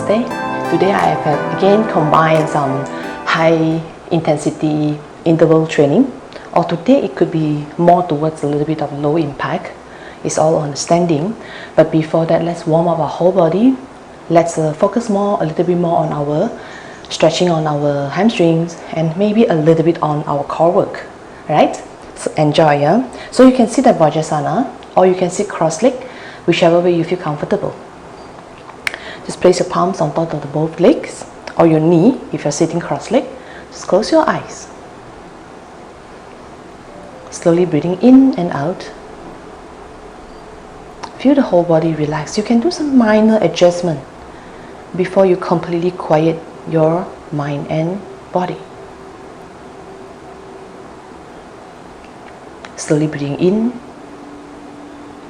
Namaste. Today I have again combined some high intensity interval training, or today it could be more towards a little bit of low impact. It's all on standing, but before that let's warm up our whole body. Let's focus a little bit more on our stretching on our hamstrings and maybe a little bit on our core work, right? So enjoy, yeah? So you can sit at Vajrasana or you can sit cross-legged, whichever way you feel comfortable. Just place your palms on top of both legs or your knee if you're sitting cross-legged. Just close your eyes. Slowly breathing in and out. Feel the whole body relax. You can do some minor adjustment before you completely quiet your mind and body. Slowly breathing in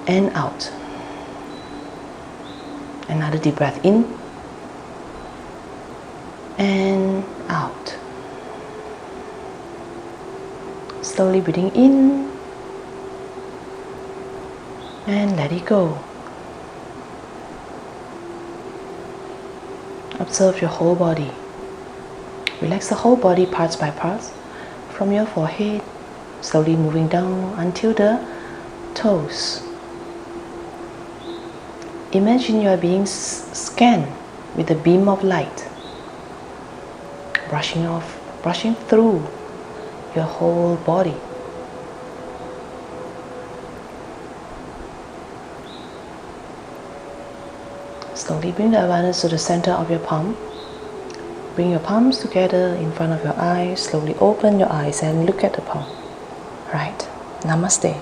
and out. Another deep breath in and out. Slowly breathing in and let it go. Observe your whole body. Relax the whole body parts by parts, from your forehead, slowly moving down until the toes. Imagine you are being scanned with a beam of light, brushing through your whole body. Slowly bring the awareness to the center of your palm. Bring your palms together in front of your eyes. Slowly open your eyes and look at the palm. Right. Namaste.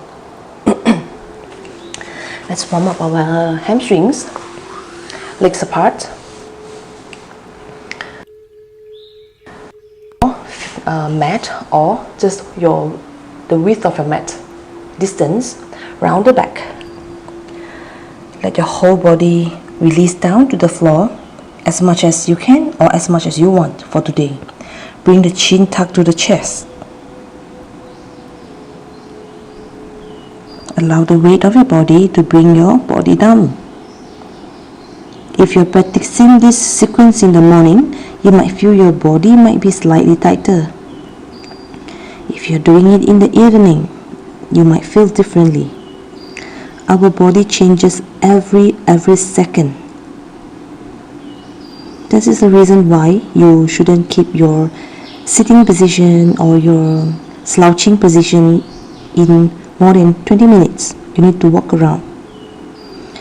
Let's warm up our hamstrings. Legs apart. Mat or just the width of your mat. Distance round the back. Let your whole body release down to the floor as much as you can or as much as you want for today. Bring the chin tucked to the chest. Allow the weight of your body to bring your body down. If you're practicing this sequence in the morning, you might feel your body might be slightly tighter. If you're doing it in the evening, you might feel differently. Our body changes every second. This is the reason why you shouldn't keep your sitting position or your slouching position in more than 20 minutes. You need to walk around.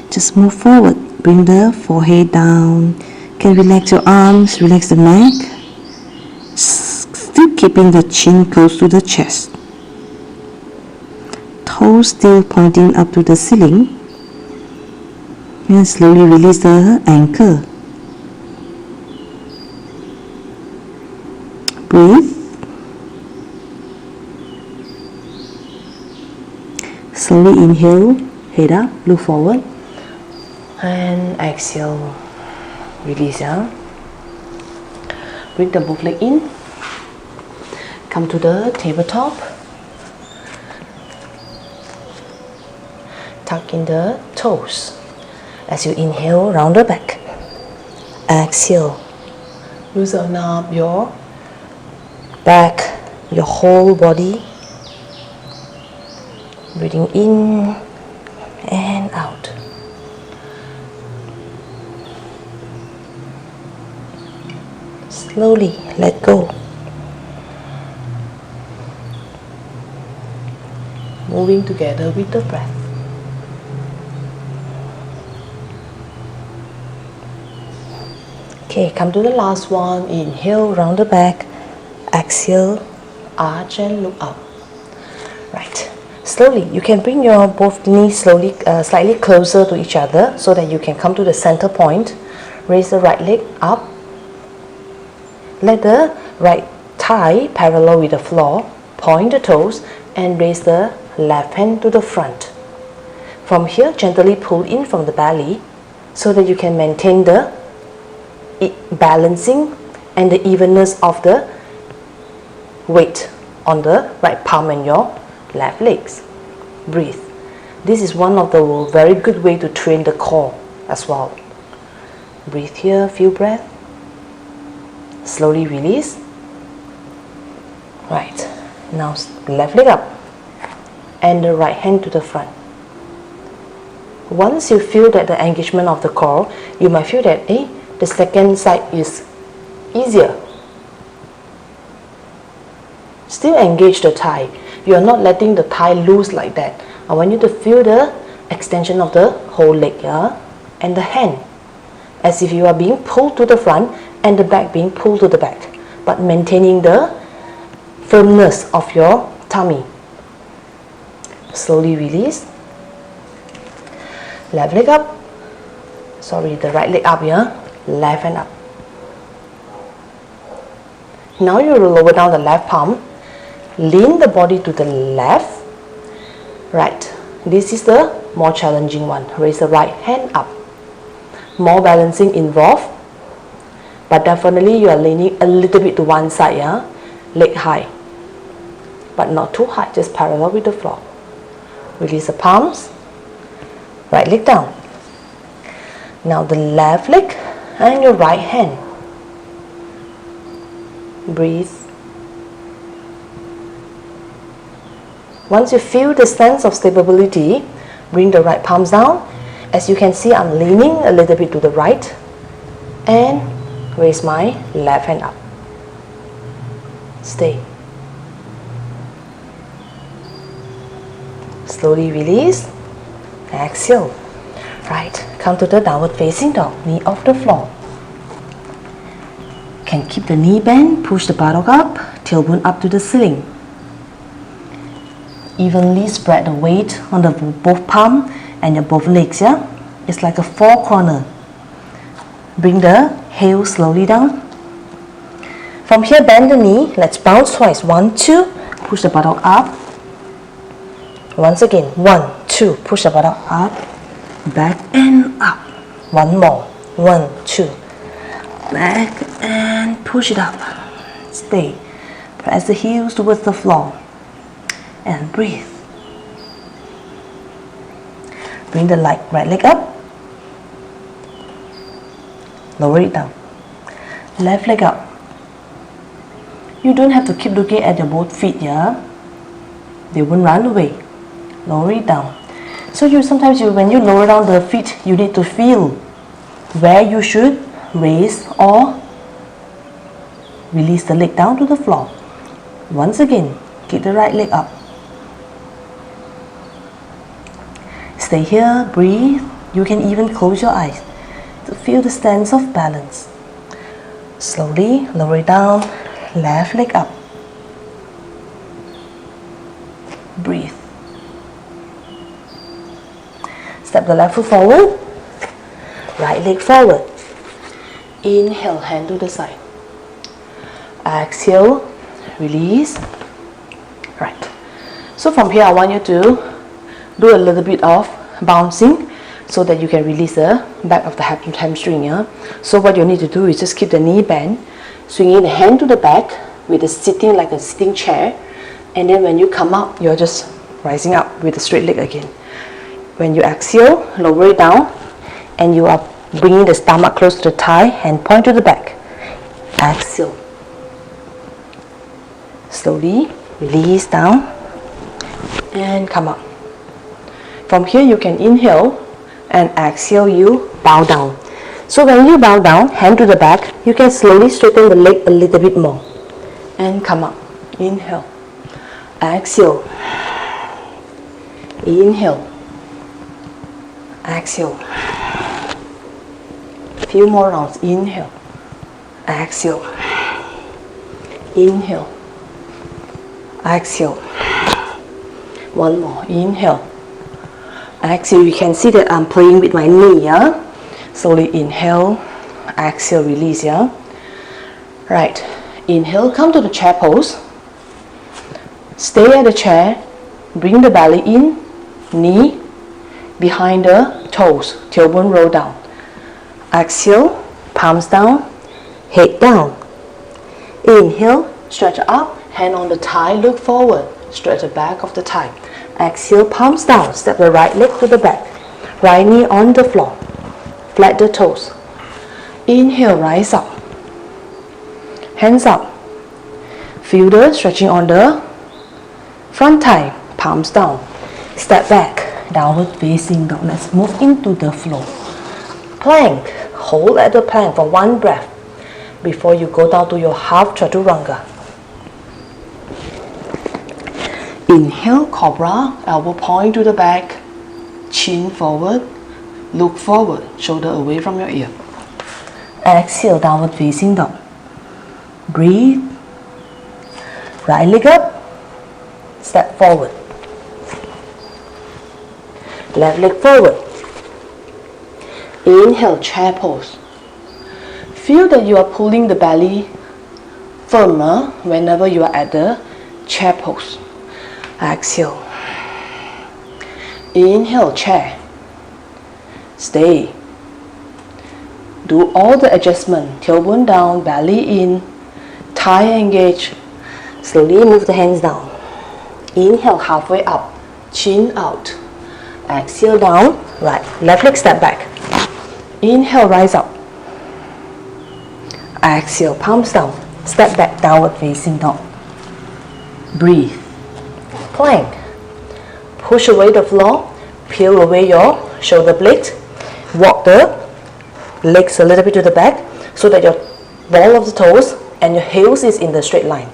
Just move forward. Bring the forehead down. You can relax your arms, relax the neck. Still keeping the chin close to the chest. Toes still pointing up to the ceiling. And slowly release the ankle. Breathe. Slowly inhale, head up, look forward. And exhale, release, yeah? Bring the both leg in. Come to the tabletop. Tuck in the toes. As you inhale, round the back. Exhale. Loosen up your back, your whole body. Breathing in and out. Slowly let go. Moving together with the breath. Okay, come to the last one. Inhale, round the back. Exhale, arch and look up. Right. Slowly, you can bring your both knees slightly closer to each other so that you can come to the center point. Raise the right leg up. Let the right thigh parallel with the floor. Point the toes and raise the left hand to the front. From here, gently pull in from the belly so that you can maintain the balancing and the evenness of the weight on the right palm and your left legs. Breathe. This is one of the very good way to train the core as well. Breathe here, few breath. Slowly release. Right. Now left leg up and the right hand to the front. Once you feel that the engagement of the core, you might feel that the second side is easier. Still engage the thigh. You are not letting the thigh loose like that. I want you to feel the extension of the whole leg, yeah? And the hand, as if you are being pulled to the front and the back being pulled to the back, but maintaining the firmness of your tummy. Slowly release. Left leg up. Sorry, the right leg up, yeah? Left hand up. Now you will lower down the left palm. Lean the body to the left. Right. This is the more challenging one. Raise the right hand up. More balancing involved. But definitely you are leaning a little bit to one side, yeah? Leg high. But not too high, just parallel with the floor. Release the palms. Right leg down. Now the left leg and your right hand. Breathe. Once you feel the sense of stability, bring the right palms down. As you can see, I'm leaning a little bit to the right and raise my left hand up. Stay. Slowly release. Exhale. Right, come to the downward facing dog, knee off the floor. Can keep the knee bent, push the buttock up, tailbone up to the ceiling. Evenly spread the weight on the both palm and your both legs, yeah? It's like a four corner. Bring the heel slowly down. From here, bend the knee. Let's bounce twice. 1, 2. Push the buttock up. Once again. 1, 2. Push the buttock up. Back and up. One more. 1, 2. Back and push it up. Stay. Press the heels towards the floor. And breathe. Bring the right leg up. Lower it down. Left leg up. You don't have to keep looking at your both feet, yeah? They won't run away. Lower it down. So sometimes when you lower down the feet, you need to feel where you should raise or release the leg down to the floor. Once again, keep the right leg up. Stay here, breathe. You can even close your eyes to feel the sense of balance. Slowly lower it down, left leg up. Breathe. Step the left foot forward, right leg forward. Inhale, hand to the side. Exhale, release. Right. So from here, I want you to do a little bit of bouncing so that you can release the back of the hamstring. Yeah? So what you need to do is just keep the knee bent, swinging the hand to the back with the sitting like a sitting chair, and then when you come up, you're just rising up with the straight leg again. When you exhale, lower it down, and you are bringing the stomach close to the thigh and point to the back. Exhale. Slowly release down and come up. From here, you can inhale and exhale, you bow down. So when you bow down, hand to the back, you can slowly straighten the leg a little bit more and come up. Inhale, exhale, inhale, exhale. Few more rounds. Inhale, exhale, inhale, exhale. One more. Inhale, exhale. You can see that I'm playing with my knee, yeah? Slowly inhale, exhale, release, yeah? Right. Inhale, come to the chair pose. Stay at the chair. Bring the belly in, knee behind the toes, tailbone roll down. Exhale, palms down, head down. Inhale, stretch up, hand on the thigh, look forward, stretch the back of the thigh. Exhale, palms down, step the right leg to the back, right knee on the floor, flat the toes. Inhale, rise up. Hands up. Feel the stretching on the front thigh. Palms down. Step back. Downward facing dog. Let's move into the floor. Plank. Hold at the plank for one breath before you go down to your half chaturanga. Inhale, cobra, elbow point to the back, chin forward, look forward, shoulder away from your ear. Exhale, downward facing dog. Breathe. Right leg up, step forward. Left leg forward. Inhale, chair pose. Feel that you are pulling the belly firmer whenever you are at the chair pose. Exhale. Inhale, chair. Stay. Do all the adjustment. Tailbone down, belly in, thigh engage. Slowly move the hands down. Inhale, halfway up, chin out. Exhale, down, right. Left leg step back. Inhale, rise up. Exhale, palms down. Step back, downward facing dog. Breathe. Plank. Push away the floor. Peel away your shoulder blades. Walk the legs a little bit to the back so that your ball of the toes and your heels is in the straight line.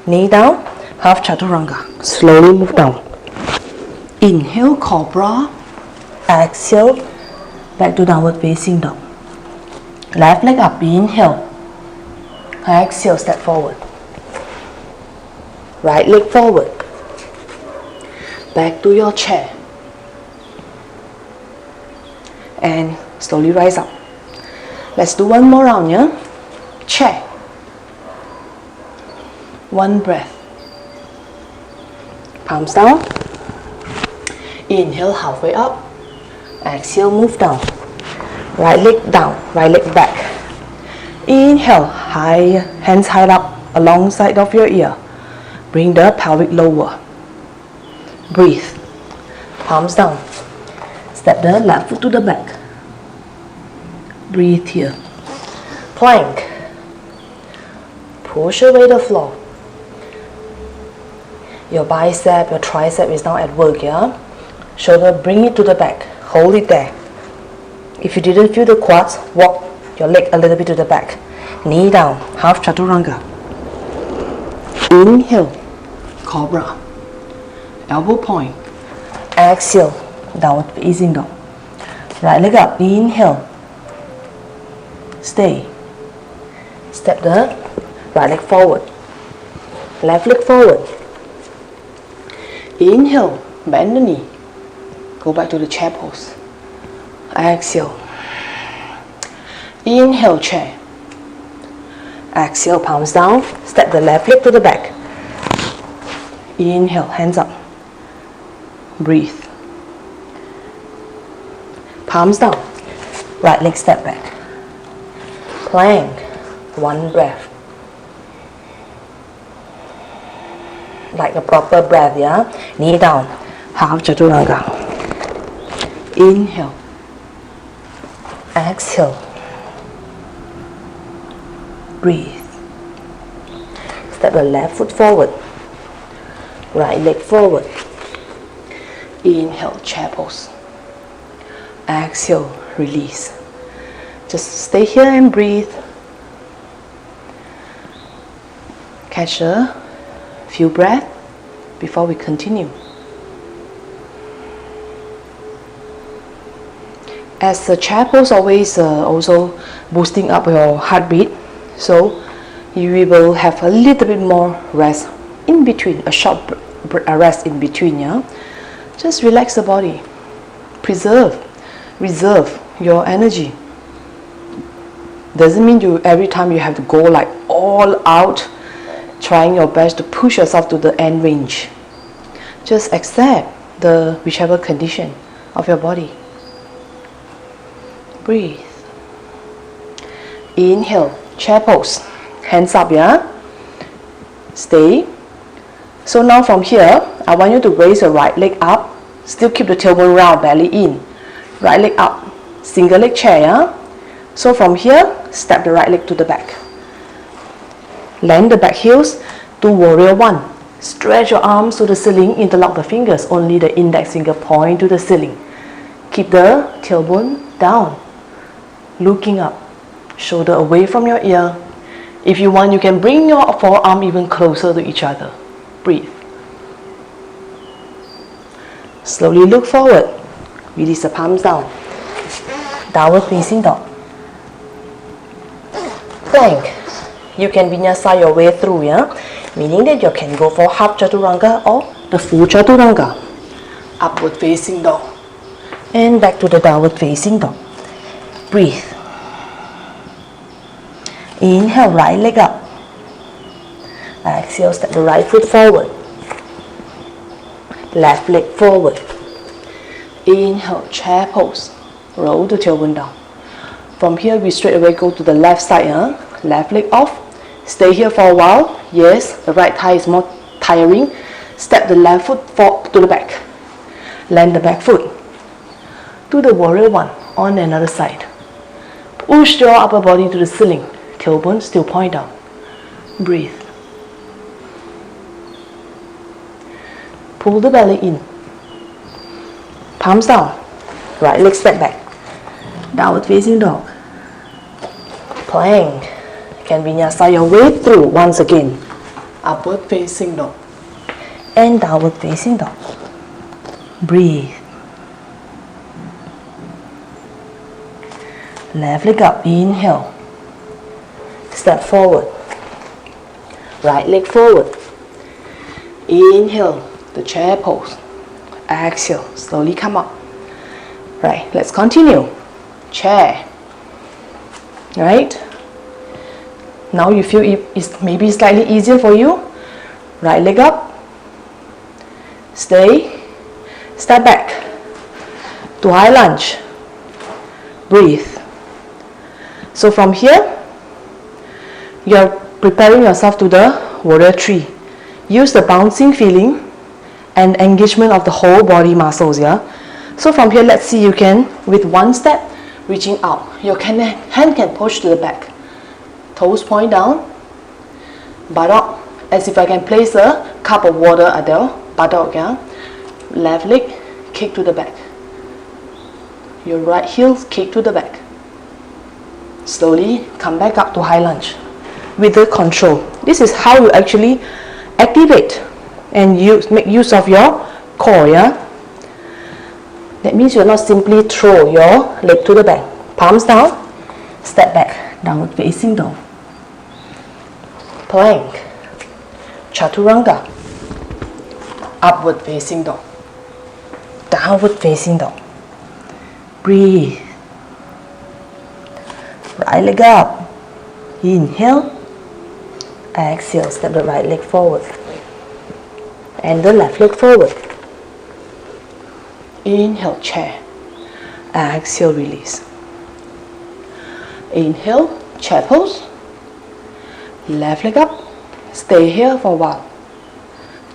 Knee down, half chaturanga. Slowly move down. Inhale, cobra. Exhale, back to downward facing dog. Left leg up, inhale. Exhale, step forward. Right leg forward. Back to your chair. And slowly rise up. Let's do one more round, yeah? Chair. One breath. Palms down. Inhale, halfway up. Exhale, move down. Right leg down, right leg back. Inhale, high, hands high up alongside of your ear. Bring the pelvic lower. Breathe. Palms down. Step the left foot to the back. Breathe here. Plank. Push away the floor. Your bicep, your tricep is now at work, yeah? Shoulder, bring it to the back. Hold it there. If you didn't feel the quads, walk your leg a little bit to the back. Knee down, half chaturanga. Inhale, cobra. Elbow point. Exhale, downward facing dog. Right leg up, inhale. Stay. Step the right leg forward. Left leg forward. Inhale, bend the knee. Go back to the chair pose. Exhale. Inhale, chair. Exhale, palms down. Step the left leg to the back. Inhale, hands up. Breathe. Palms down. Right leg step back. Plank. One breath. Like a proper breath, yeah? Knee down. Half chaturanga. Inhale. Exhale. Breathe. Step the left foot forward. Right leg forward. Inhale, chair pose. Exhale, release. Just stay here and breathe. Catch a few breaths before we continue. As the chair pose always also boosting up your heartbeat, so you will have a little bit more rest in between, a short rest in between, yeah? Just relax the body. Reserve your energy. Doesn't mean you every time you have to go like all out, trying your best to push yourself to the end range. Just accept the whichever condition of your body. Breathe. Inhale, chair pose. Hands up, yeah? Stay. So now from here, I want you to raise your right leg up. Still keep the tailbone round, belly in. Right leg up. Single leg chair, yeah? So from here, step the right leg to the back. Land the back heels to warrior one. Stretch your arms to the ceiling, interlock the fingers, only the index finger point to the ceiling. Keep the tailbone down, looking up, shoulder away from your ear. If you want, you can bring your forearm even closer to each other. Breathe. Slowly look forward. Release the palms down. Downward facing dog. Plank. You can vinyasa your way through, yeah? Meaning that you can go for half chaturanga or the full chaturanga. Upward facing dog. And back to the downward facing dog. Breathe. Inhale, right leg up. Exhale, step the right foot forward. Left leg forward. Inhale, chair pose. Roll the tailbone down. From here, we straight away go to the left side. Left leg off. Stay here for a while. Yes, the right thigh is more tiring. Step the left foot to the back. Land the back foot. Do the warrior one on another side. Push your upper body to the ceiling. Tailbone still point down. Breathe. Pull the belly in. Palms down. Right leg step back. Downward facing dog. Plank. Can vinyasa your way through once again. Upward facing dog. And downward facing dog. Breathe. Left leg up. Inhale. Step forward. Right leg forward. Inhale, the chair pose. Exhale, slowly come up. Right, let's continue. Chair. Right? Now you feel it's maybe slightly easier for you. Right leg up. Stay. Step back. To high lunge. Breathe. So from here, you're preparing yourself to the warrior three. Use the bouncing feeling and engagement of the whole body muscles, yeah? So from here, let's see, you can, with one step, reaching out. Your hand can push to the back. Toes point down. Buttock, as if I can place a cup of water at the buttock, yeah? Left leg, kick to the back. Your right heel, kick to the back. Slowly come back up to high lunge with the control. This is how you actually activate and make use of your core, yeah? That means you're not simply throw your leg to the back. Palms down, step back, downward facing dog. Plank, chaturanga, upward facing dog, downward facing dog. Breathe. Right leg up. Inhale. Exhale, step the right leg forward. And the left leg forward. Inhale, chair. Exhale, release. Inhale, chair pose. Left leg up. Stay here for a while.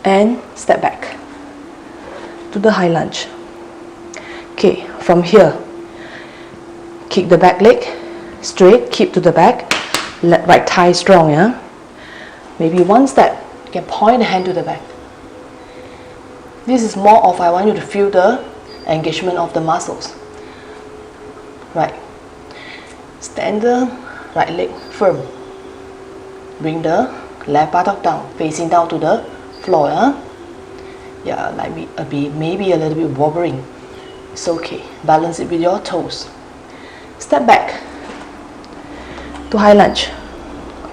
And step back to the high lunge. Okay, from here, kick the back leg straight, keep to the back. Right thigh strong, yeah? Maybe one step, you can point the hand to the back. This is more of I want you to feel the engagement of the muscles. Right. Stand the right leg firm. Bring the left buttock down, facing down to the floor. Yeah, like maybe a little bit wobbling. It's okay. Balance it with your toes. Step back to high lunge.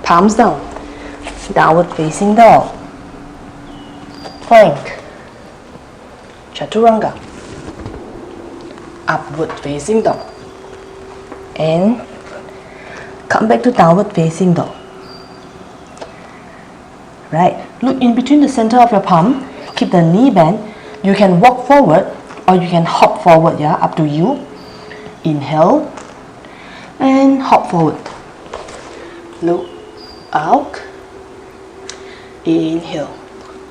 Palms down. Downward facing dog. Plank. Chaturanga. Upward facing dog. And come back to downward facing dog. Right. Look in between the center of your palm. Keep the knee bent. You can walk forward or you can hop forward, yeah, up to you. Inhale and hop forward. Look out. Inhale,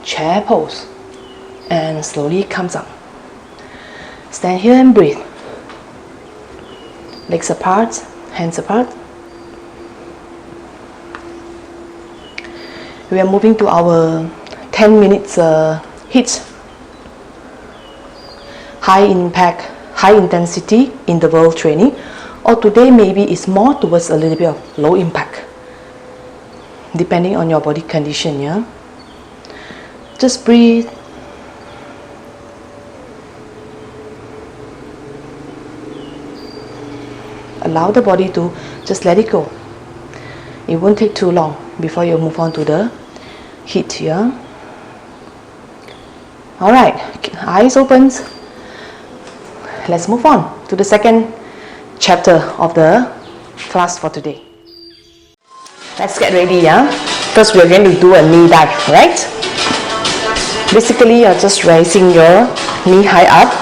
chair pose, and slowly comes up. Stand here and breathe. Legs apart, hands apart. We are moving to our 10 minutes HIIT, high impact, high intensity interval training, or today maybe it's more towards a little bit of low impact, depending on your body condition. Yeah, just breathe. Allow the body to just let it go. It won't take too long before you move on to the HIIT. Yeah. All right, eyes open. Let's move on to the second chapter of the class for today. Let's get ready. Yeah. First, we're going to do a knee dive. Right. Basically, you're just raising your knee high up.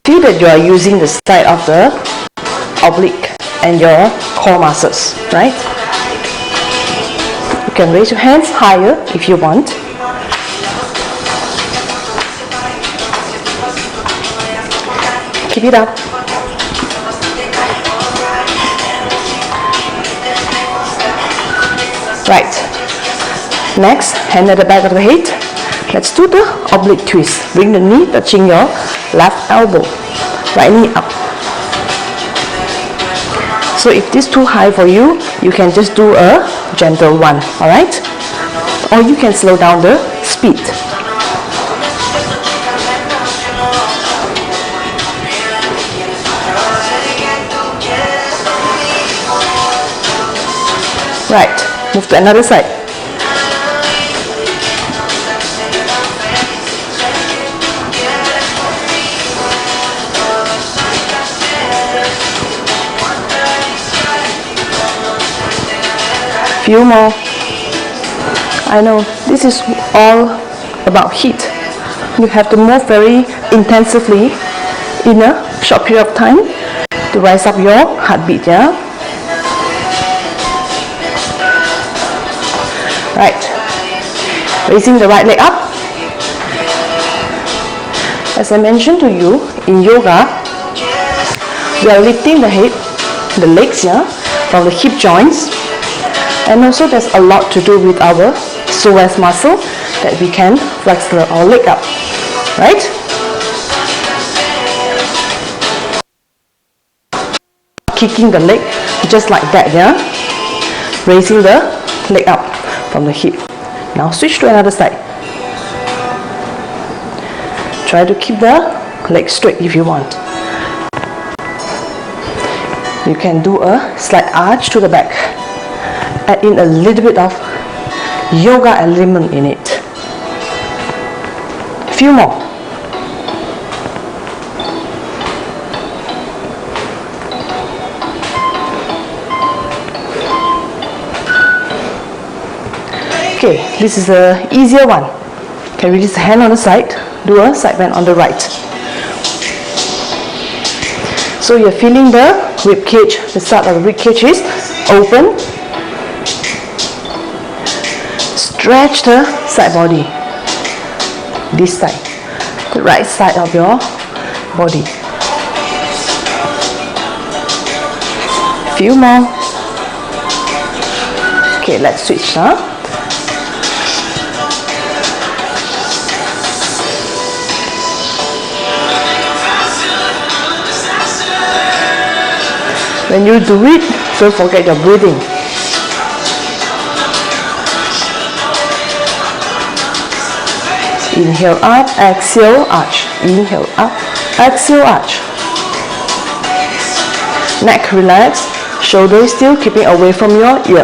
Feel that you are using the side of the oblique and your core muscles, right? You can raise your hands higher if you want. Keep it up. Right. Next, hand at the back of the head. Let's do the oblique twist. Bring the knee touching your left elbow, right knee up. So if this is too high for you, you can just do a gentle one, alright? Or you can slow down the speed. Right, move to another side. Few more. I know this is all about HIIT. You have to move very intensively in a short period of time to rise up your heartbeat. Yeah. Right. Raising the right leg up. As I mentioned to you, in yoga, we are lifting the head, the legs, yeah, from the hip joints. And also there's a lot to do with our psoas muscle that we can flex our leg up, right? Kicking the leg just like that, yeah? Raising the leg up from the hip. Now switch to another side. Try to keep the leg straight if you want. You can do a slight arch to the back. Add in a little bit of yoga element in it. Few more. Okay, this is the easier one. Can release the hand on the side, do a side bend on the right. So you're feeling the rib cage, the start of the rib cage is open. Stretch the side body, this side, the right side of your body. Few more. Okay, let's switch. When you do it, don't forget your breathing. Inhale up, exhale, arch. Inhale up, exhale, arch. Neck relax, shoulder still keeping away from your ear.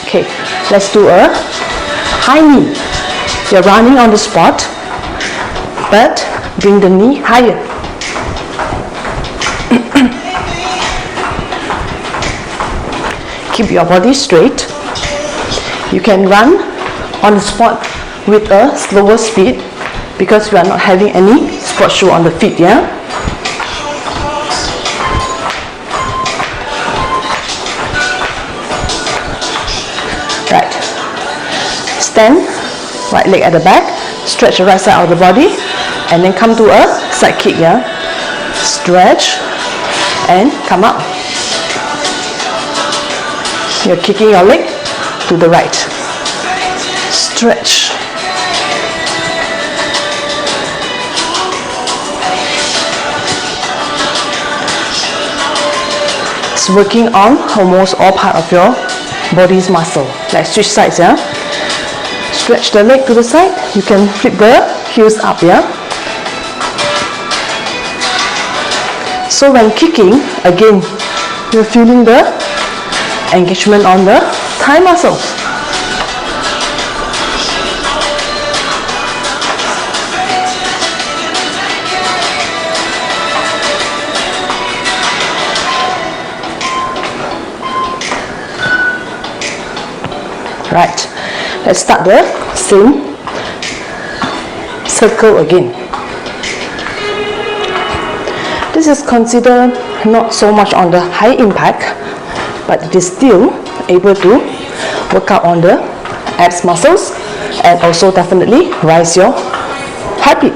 Okay, let's do a high knee. You're running on the spot, but bring the knee higher. Keep your body straight. You can run on the spot with a slower speed because we are not having any sport shoe on the feet, yeah? Right. Stand, right leg at the back, stretch the right side of the body, and then come to a side kick, yeah? Stretch and come up. You're kicking your leg to the right. Stretch. It's working on almost all part of your body's muscle. Let's switch sides, yeah? Stretch the leg to the side. You can flip the heels up, yeah? So when kicking, again, you're feeling the engagement on the thigh muscles. Right, let's start the same circle again. This is considered not so much on the high impact, but it is still able to work out on the abs muscles and also definitely rise your heartbeat.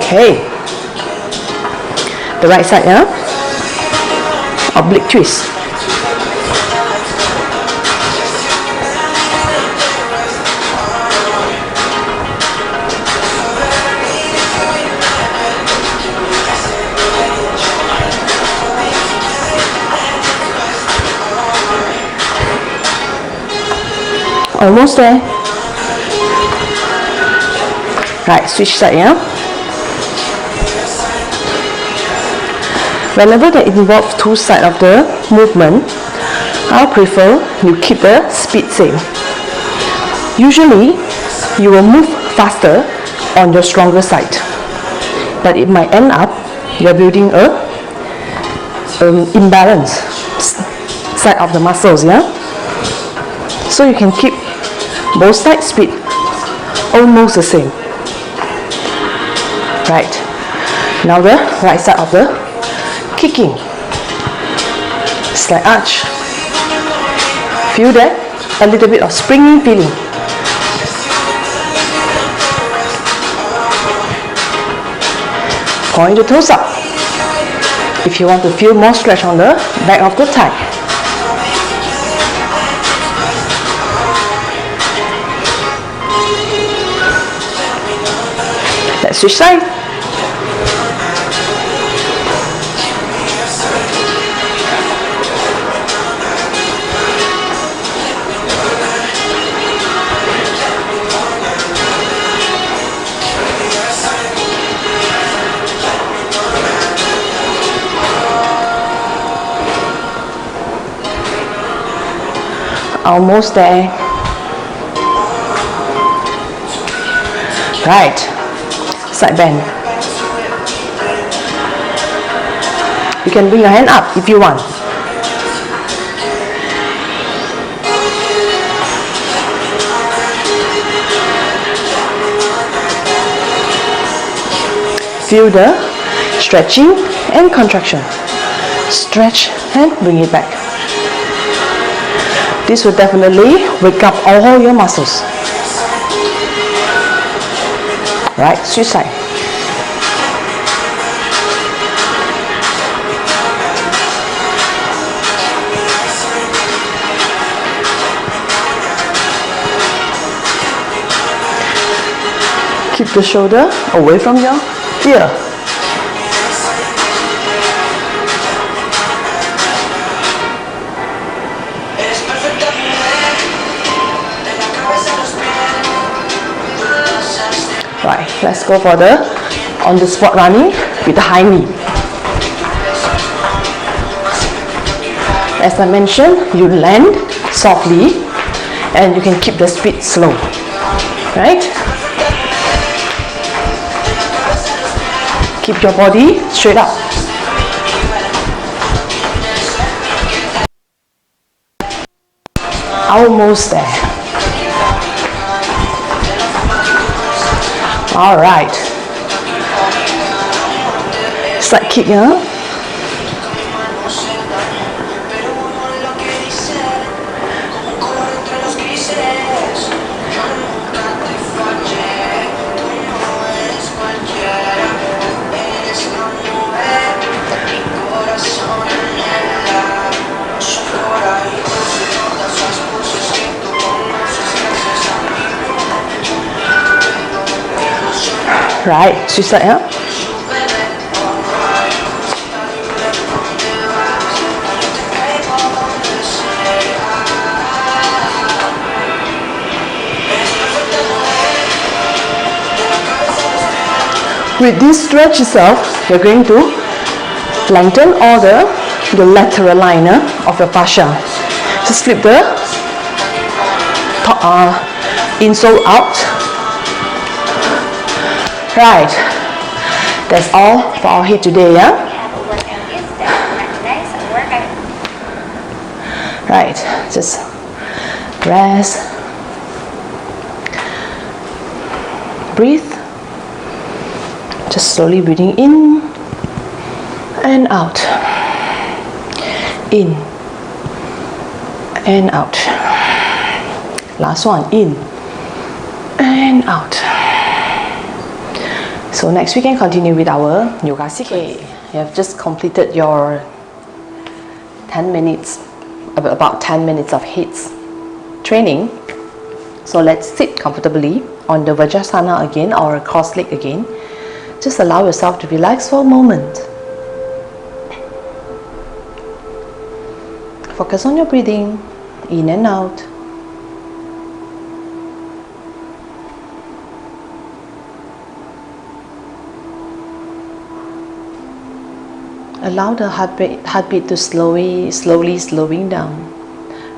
Okay, the right side, yeah? Oblique twist. Almost there. Right, switch side, yeah? Whenever they involve two sides of the movement, I prefer you keep the speed same. Usually, you will move faster on your stronger side, but it might end up you're building a imbalance side of the muscles, yeah? So you can keep both sides speed almost the same. Right, now the right side of the kicking. Slight arch. Feel that? A little bit of springing feeling. Point the toes up. If you want to feel more stretch on the back of the thigh. Let's switch side. Almost there. Right, side bend. You can bring your hand up if you want. Feel the stretching and contraction. Stretch and bring it back. This will definitely wake up all your muscles. Right, switch side. Keep the shoulder away from your ear. Right, let's go for the on the spot running with the high knee. As I mentioned, you land softly and you can keep the speed slow. Right? Keep your body straight up. Almost there. All right. Side kick, yeah? Right, switch side, yeah. With this stretch itself, you're going to lengthen all the lateral line of your fascia. Just flip the insole out. Right, that's all for our HIIT today, yeah? Right, just rest, breathe, just slowly breathing in and out, in and out. Last one, in and out. So next we can continue with our yoga sequence. Okay, you have just completed your 10 minutes, about 10 minutes of HIIT training. So let's sit comfortably on the Vajrasana again, or cross leg again. Just allow yourself to relax for a moment. Focus on your breathing, in and out. Allow the heartbeat to slowly slowing down.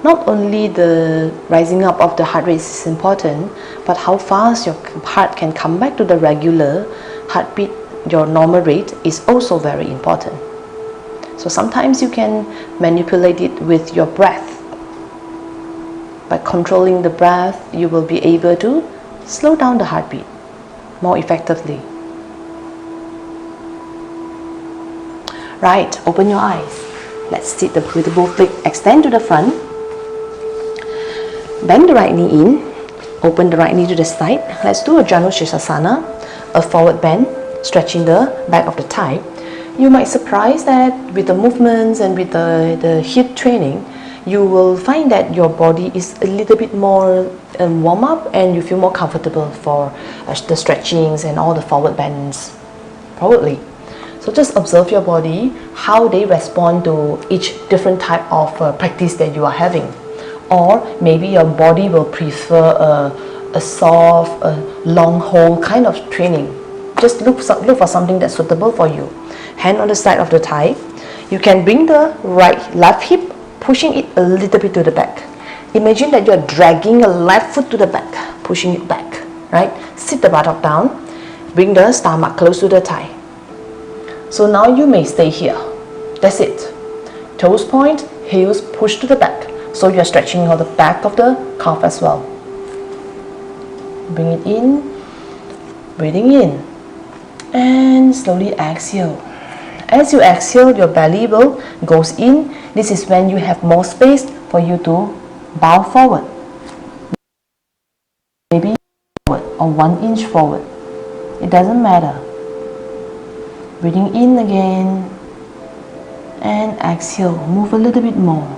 Not only the rising up of the heart rate is important, but how fast your heart can come back to the regular heartbeat, your normal rate, is also very important. So sometimes you can manipulate it with your breath. By controlling the breath, you will be able to slow down the heartbeat more effectively. Right, open your eyes. Let's sit with the both legs extend to the front. Bend the right knee in. Open the right knee to the side. Let's do a Janu Sirsasana, a forward bend, stretching the back of the thigh. You might surprise that with the movements and with the HIIT training, you will find that your body is a little bit more warm up and you feel more comfortable for the stretchings and all the forward bends forwardly. So just observe your body, how they respond to each different type of practice that you are having. Or maybe your body will prefer a soft, long hold kind of training. Just look for something that's suitable for you. Hand on the side of the thigh. You can bring the left hip, pushing it a little bit to the back. Imagine that you're dragging a left foot to the back, pushing it back, right? Sit the buttock down, bring the stomach close to the thigh. So now you may stay here. That's it. Toes point, heels push to the back. So you're stretching out the back of the calf as well. Bring it in, breathing in, and slowly exhale. As you exhale, your belly will goes in. This is when you have more space for you to bow forward. Maybe forward or 1 inch forward. It doesn't matter. Breathing in again and exhale. Move a little bit more.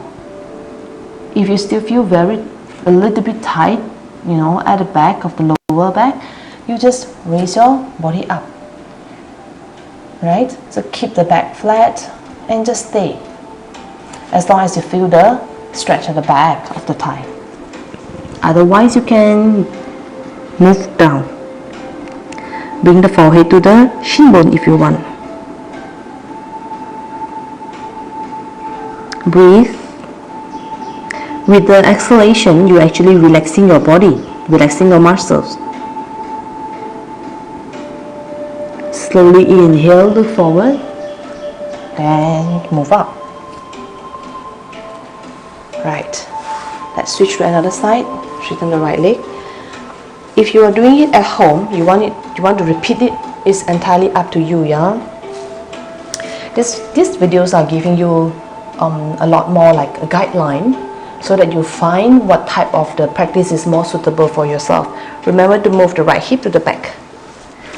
If you still feel a little bit tight, at the back of the lower back, you just raise your body up. Right? So keep the back flat and just stay. As long as you feel the stretch at the back of the thigh. Otherwise, you can move down. Bring the forehead to the shin bone if you want. Breathe. With the exhalation, you're actually relaxing your body, relaxing your muscles. Slowly inhale, look forward, and move up. Right. Let's switch to another side. Straighten the right leg. If you are doing it at home, you want to repeat it, it's entirely up to you, yeah. These videos are giving you a lot more like a guideline, so that you find what type of the practice is more suitable for yourself. Remember to move the right hip to the back.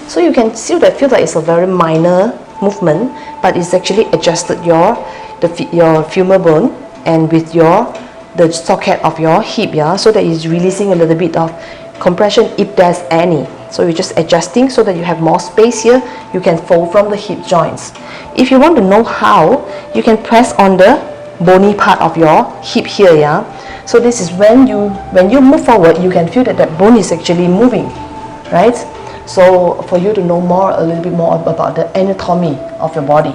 So you can feel that it's a very minor movement, but it's actually adjusted your femur bone and with the socket of your hip, yeah, so that it's releasing a little bit of compression if there's any. So you're just adjusting so that you have more space here. You can fold from the hip joints. If you want to know how, you can press on the bony part of your hip here, yeah. So this is when you move forward, you can feel that that bone is actually moving, right? So for you to know more, a little bit more about the anatomy of your body,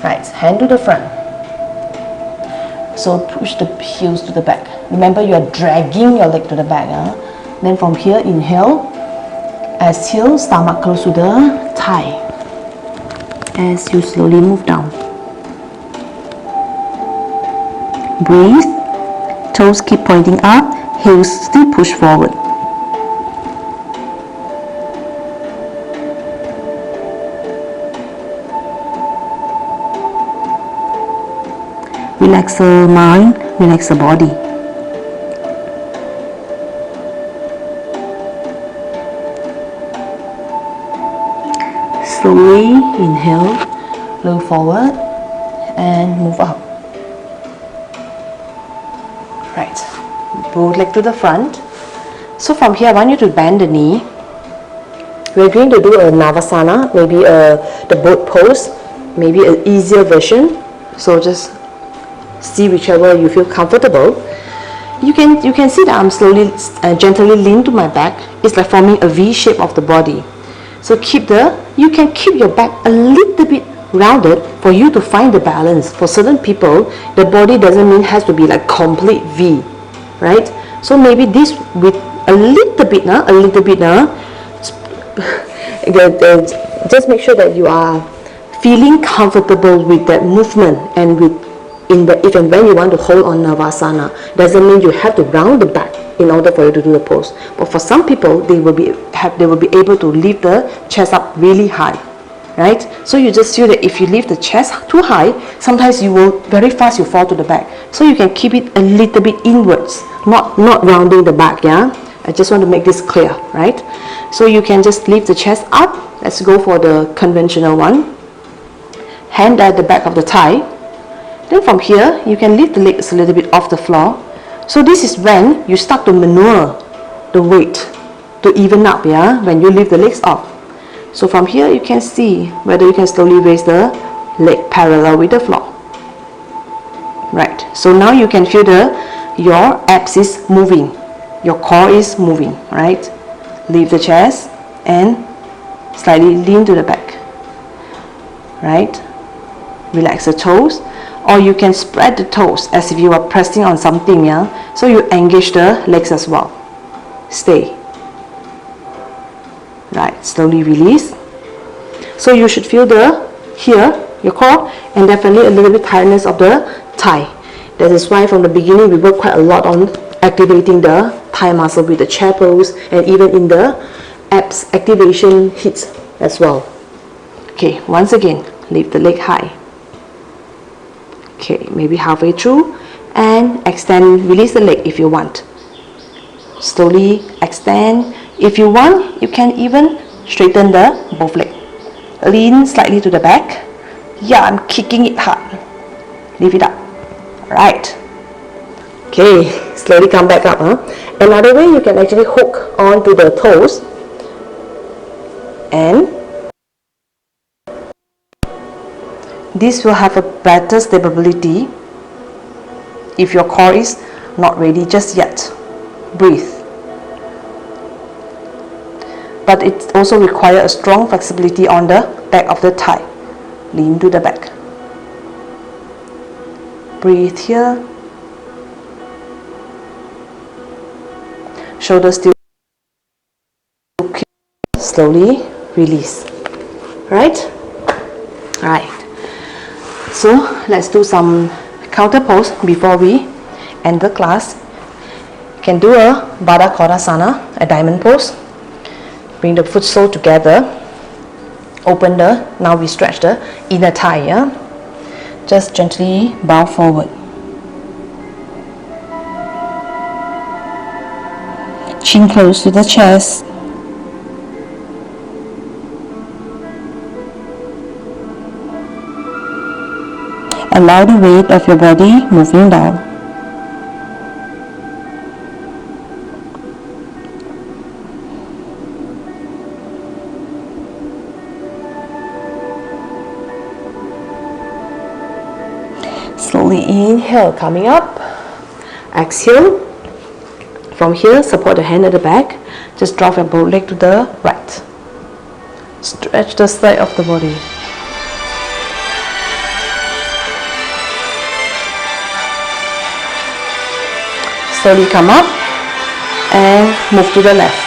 right? Hand to the front. So push the heels to the back. Remember, you are dragging your leg to the back. Then from here, inhale. Exhale, stomach close to the thigh. As you slowly move down. Breathe. Toes keep pointing up. Heels still push forward. Relax the mind, relax the body. Slowly inhale, look forward and move up. Right, both leg to the front. So from here I want you to bend the knee. We're going to do a Navasana, maybe the boat pose, maybe an easier version. So just see whichever you feel comfortable. You can see that I'm slowly gently lean to my back. It's like forming a V shape of the body. So you can keep your back a little bit rounded for you to find the balance. For certain people, the body doesn't mean has to be like complete V, right? So maybe this with a little bit, just make sure that you are feeling comfortable with that movement and if and when you want to hold on Navasana. Doesn't mean you have to round the back in order for you to do the pose. But for some people, they will be able to lift the chest up really high, right? So you just feel that if you lift the chest too high, sometimes you will very fast you fall to the back. So you can keep it a little bit inwards, not rounding the back, yeah? I just want to make this clear, right? So you can just lift the chest up. Let's go for the conventional one. Hand at the back of the thigh. Then from here, you can lift the legs a little bit off the floor. So this is when you start to maneuver the weight to even up, yeah, when you lift the legs up. So from here, you can see whether you can slowly raise the leg parallel with the floor. Right, so now you can feel your abs is moving, your core is moving, right? Lift the chest and slightly lean to the back, right? Relax the toes. Or you can spread the toes as if you are pressing on something, yeah? So you engage the legs as well. Stay. Right, slowly release. So you should feel here, your core, and definitely a little bit tightness of the thigh. That is why from the beginning we work quite a lot on activating the thigh muscle with the chair pose, and even in the abs activation hits as well. Okay, once again, lift the leg high. Okay, maybe halfway through, and extend, release the leg if you want. Slowly extend. If you want, you can even straighten both legs. Lean slightly to the back. Yeah, I'm kicking it hard. Lift it up. Right. Okay, slowly come back up. Another way, you can actually hook onto the toes and this will have a better stability if your core is not ready just yet. Breathe. But it also requires a strong flexibility on the back of the thigh. Lean to the back. Breathe here. Shoulders still. Slowly release. Right? Right. So let's do some counter pose before we end the class. You can do a Baddha Konasana, a diamond pose. Bring the foot sole together. Open now we stretch the inner thigh, yeah? Just gently bow forward. Chin close to the chest. Allow the weight of your body moving down. Slowly inhale, coming up. Exhale. From here, support the hand at the back. Just drop your both leg to the right. Stretch the side of the body. Slowly come up and move to the left.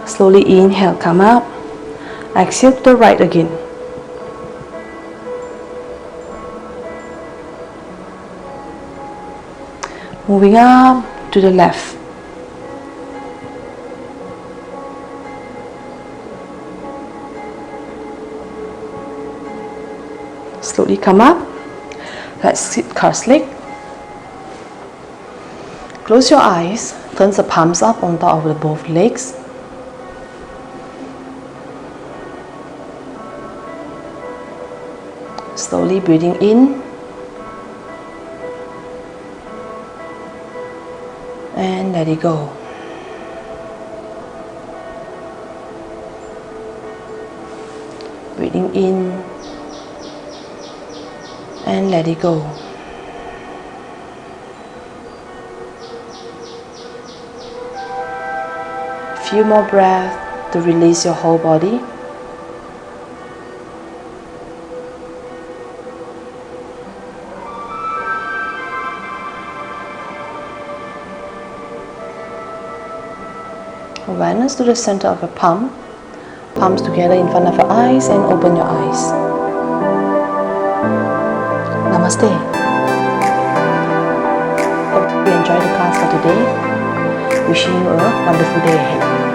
Slowly inhale, come up. Exhale to the right again. Moving up to the left. Slowly come up. Let's sit cross-legged. Close your eyes. Turn the palms up on top of the both legs. Slowly breathing in and let it go. Breathing in and let it go. Few more breaths to release your whole body. Awareness to the center of your palm. Palms together in front of your eyes and open your eyes. Namaste. Hope you enjoyed the class for today. Wishing you a wonderful day ahead.